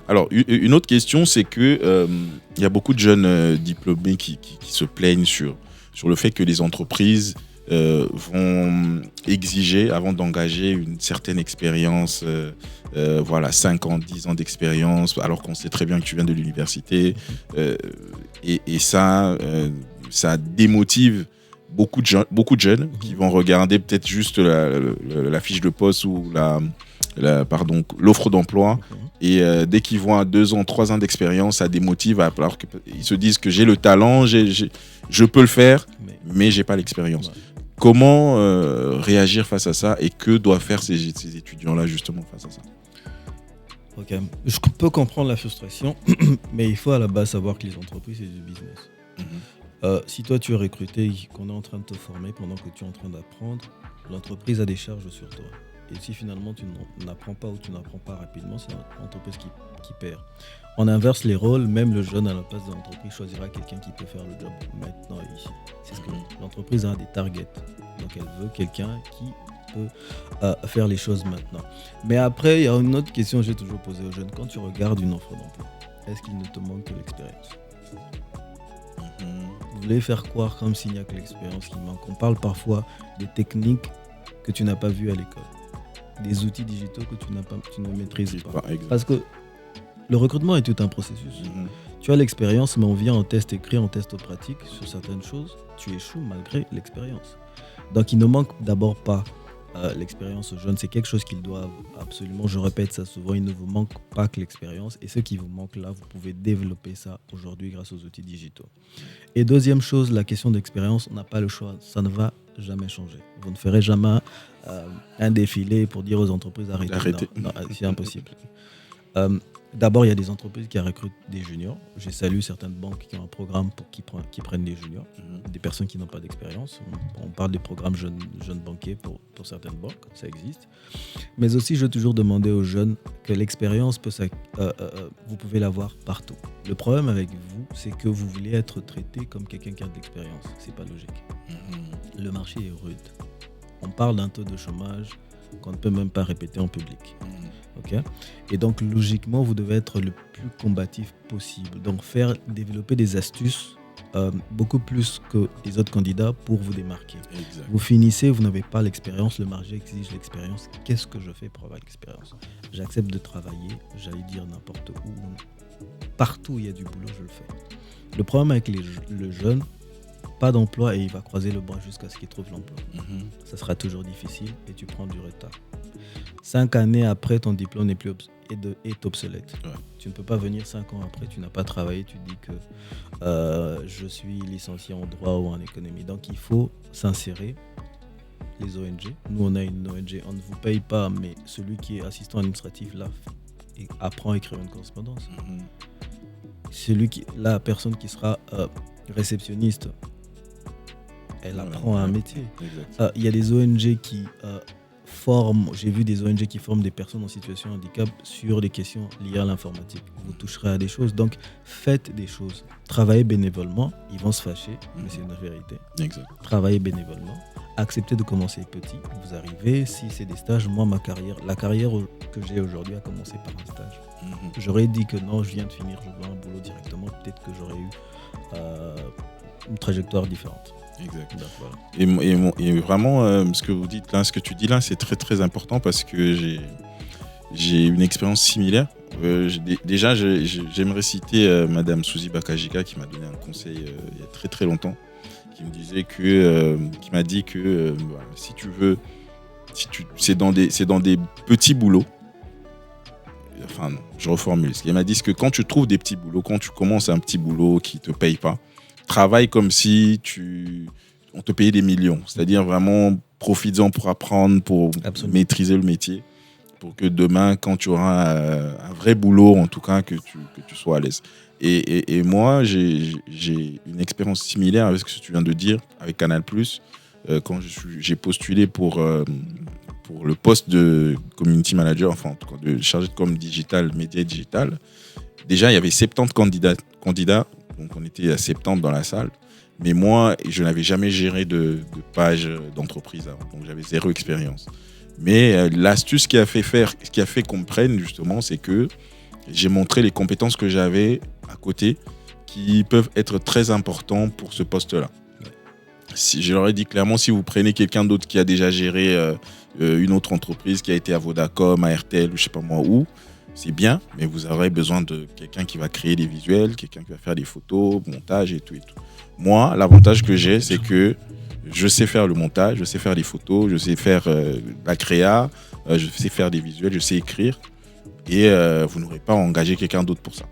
Alors, une autre question, c'est que il y a beaucoup de jeunes diplômés qui se plaignent sur le fait que les entreprises vont exiger, avant d'engager, une certaine expérience, voilà, 5 ans, 10 ans d'expérience, alors qu'on sait très bien que tu viens de l'université. Et ça démotive beaucoup de jeunes qui vont regarder peut-être juste la fiche de poste ou l'offre d'emploi. Et dès qu'ils voient 2 ans, 3 ans d'expérience, ça démotive, alors qu'ils se disent que j'ai le talent, je peux le faire, mais j'ai pas l'expérience. Ouais. Comment réagir face à ça et que doivent faire ces étudiants-là justement face à ça? Ok, je peux comprendre la frustration, mais il faut à la base savoir que les entreprises, c'est du business. Si toi tu es recruté et qu'on est en train de te former pendant que tu es en train d'apprendre, l'entreprise a des charges sur toi. Et si finalement tu n'apprends pas ou tu n'apprends pas rapidement, c'est l'entreprise qui perd. On inverse les rôles, même le jeune à la place de l'entreprise choisira quelqu'un qui peut faire le job maintenant et ici. C'est ce que l'entreprise a des targets. Donc elle veut quelqu'un qui peut faire les choses maintenant. Mais après, il y a une autre question que j'ai toujours posée aux jeunes. Quand tu regardes une offre d'emploi, est-ce qu'il ne te manque que l'expérience ? Vous voulez faire croire comme s'il n'y a que l'expérience qui manque. On parle parfois des techniques que tu n'as pas vues à l'école, des outils digitaux que tu ne maîtrises pas. Parce que le recrutement est tout un processus. Tu as l'expérience, mais on vient en test écrit, en test pratique sur certaines choses. Tu échoues malgré l'expérience. Donc il ne manque d'abord pas l'expérience aux jeunes. C'est quelque chose qu'ils doivent absolument, je répète ça souvent, il ne vous manque pas que l'expérience. Et ce qui vous manque là, vous pouvez développer ça aujourd'hui grâce aux outils digitaux. Et deuxième chose, la question d'expérience, on n'a pas le choix. Ça ne va jamais changer. Vous ne ferez jamais un défilé pour dire aux entreprises arrêtez. Non, c'est impossible. D'abord, il y a des entreprises qui recrutent des juniors. Je salue certaines banques qui ont un programme pour qui prennent des juniors, des personnes qui n'ont pas d'expérience. On parle des programmes jeunes banquiers pour certaines banques, ça existe. Mais aussi, je veux toujours demander aux jeunes que l'expérience, vous pouvez l'avoir partout. Le problème avec vous, c'est que vous voulez être traité comme quelqu'un qui a de l'expérience. C'est pas logique. Le marché est rude. On parle d'un taux de chômage qu'on ne peut même pas répéter en public. Okay. Et donc, logiquement, vous devez être le plus combatif possible. Donc, développer des astuces beaucoup plus que les autres candidats pour vous démarquer. Exact. Vous finissez, vous n'avez pas l'expérience, le marché exige l'expérience. Qu'est-ce que je fais pour avoir l'expérience ? J'accepte de travailler, j'allais dire n'importe où. Partout où il y a du boulot, je le fais. Le problème avec le jeune, pas d'emploi et il va croiser le bras jusqu'à ce qu'il trouve l'emploi. Ça sera toujours difficile et tu prends du retard. 5 années après, ton diplôme est obsolète. Ouais. Tu ne peux pas venir 5 ans après, tu n'as pas travaillé, tu dis que je suis licencié en droit ou en économie. Donc il faut s'insérer. Les ONG, nous on a une ONG, on ne vous paye pas, mais celui qui est assistant administratif là apprend à écrire une correspondance. La personne qui sera réceptionniste, elle apprend un métier. Il y a des ONG qui j'ai vu des ONG qui forment des personnes en situation de handicap sur des questions liées à l'informatique. Vous toucherez à des choses, donc faites des choses. Travaillez bénévolement, ils vont se fâcher, mais c'est une vérité. Exact. Travaillez bénévolement, acceptez de commencer petit. Vous arrivez, si c'est des stages, moi la carrière que j'ai aujourd'hui a commencé par un stage. J'aurais dit que non, je viens de finir, je veux un boulot directement, peut-être que j'aurais eu une trajectoire différente. Exact. Donc, voilà. Et vraiment, ce que tu dis là, c'est très très important parce que j'ai une expérience similaire. J'aimerais citer Madame Suzy Bakajika qui m'a donné un conseil il y a très très longtemps, qui m'a dit que voilà, si tu veux, c'est dans des petits boulots. Enfin non, je reformule. Elle m'a dit que quand tu trouves des petits boulots, quand tu commences un petit boulot qui te paye pas, travaille comme si on te payait des millions. C'est-à-dire vraiment, profites-en pour apprendre, pour maîtriser le métier, pour que demain, quand tu auras un vrai boulot, en tout cas, que tu sois à l'aise. Et moi, j'ai une expérience similaire avec ce que tu viens de dire, avec Canal+. Quand j'ai postulé pour le poste de community manager, enfin, en tout cas, de chargé de com digital, média digital, déjà, il y avait 70 candidats. Donc, on était à 70 dans la salle. Mais moi, je n'avais jamais géré de page d'entreprise avant. Donc, j'avais 0 expérience. Mais l'astuce qui a fait qu'on me prenne, justement, c'est que j'ai montré les compétences que j'avais à côté qui peuvent être très importants pour ce poste-là. Si, je leur ai dit clairement, si vous prenez quelqu'un d'autre qui a déjà géré une autre entreprise, qui a été à Vodacom, à RTL ou je sais pas moi où, c'est bien, mais vous aurez besoin de quelqu'un qui va créer des visuels, quelqu'un qui va faire des photos, montage et tout et tout. Moi, l'avantage que j'ai, c'est que je sais faire le montage, je sais faire les photos, je sais faire la créa, je sais faire des visuels, je sais écrire. Et vous n'aurez pas à engager quelqu'un d'autre pour ça.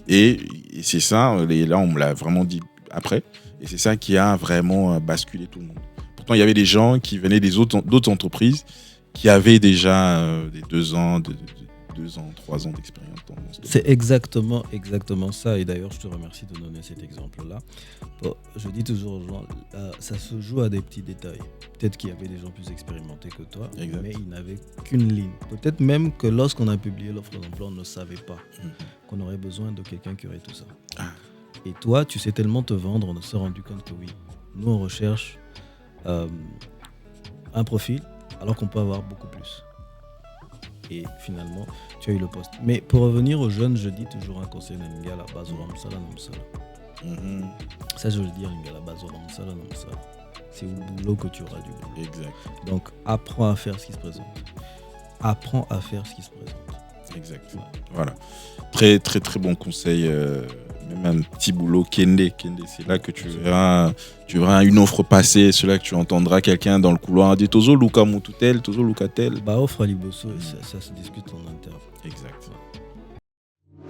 Et c'est ça, et là on me l'a vraiment dit après, et c'est ça qui a vraiment basculé tout le monde. Pourtant il y avait des gens qui venaient d'autres entreprises qui avaient déjà des 2 ans, 3 ans d'expérience. C'est exactement ça, et d'ailleurs je te remercie de donner cet exemple-là. Bon, je dis toujours aux gens, ça se joue à des petits détails. Peut-être qu'il y avait des gens plus expérimentés que toi, exact. Mais ils n'avaient qu'une ligne. Peut-être même que lorsqu'on a publié l'offre d'emploi, on ne savait pas qu'on aurait besoin de quelqu'un qui aurait tout ça. Et toi, tu sais tellement te vendre, on s'est rendu compte que oui, nous on recherche un profil, alors qu'on peut avoir beaucoup plus. Et finalement, tu as eu le poste. Mais pour revenir aux jeunes, je dis toujours un conseil Lingala, Bazoram Sala Namsala. Ça, je veux dire, Lingala, Bazoram Sala Namsala. C'est au boulot que tu auras du boulot. Exact. Donc, apprends à faire ce qui se présente. Exact. Ouais. Voilà. Très, très, très bon conseil. Même un petit boulot, Kende, c'est là que tu verras une offre passer, c'est là que tu entendras quelqu'un dans le couloir dire Tozo Luka Moututel, Tozo Luka Tel. Bah, offre à Liboso, ça se discute en interne. Exact. Ouais.